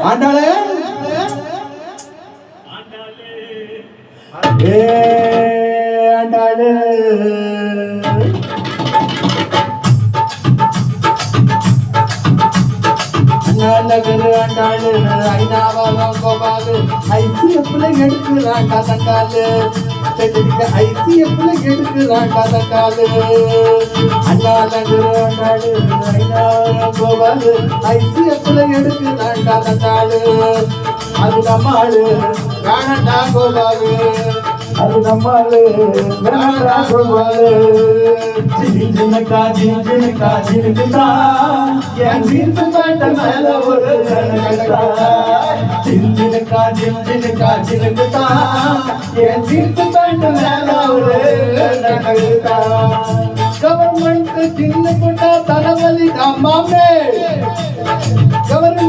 ஆண்டாளே ஏ ஆண்டாளே நகரு ஆண்டாளு ஐநாவாகம் கோபாலு ஐசிஎஃப்ல எடுக்கிறாண்டா தங்காலு ஐசிஎஃப்ல எடுக்கிறாண்டா தங்காலு அண்ணா நகரு ஆண்டாளு ஐநாவாகம் கோபாலு ஐசிஎஃப்ல எடுக்கிறாண்டா தங்காலு அது நம்மாளு காணண்டா கோபாலு அது நம்மாளு காணண்டா கோபாலு ஜின்ஜினக்கா ஜின்ஜினக்கா ஜின்ஜினக்கா என் jeans pant மேல ஒரு கணக்கா ஜின்ஜினக்கா ஜின்ஜினக்கா ஜின்ஜினக்கா என் ஜீன்ஸ் பேண்ட் மேல ஒரு கணக்கா கவர்மெண்ட் சின்ன போட்டா தலைவலி மாமே கவர்மெண்ட்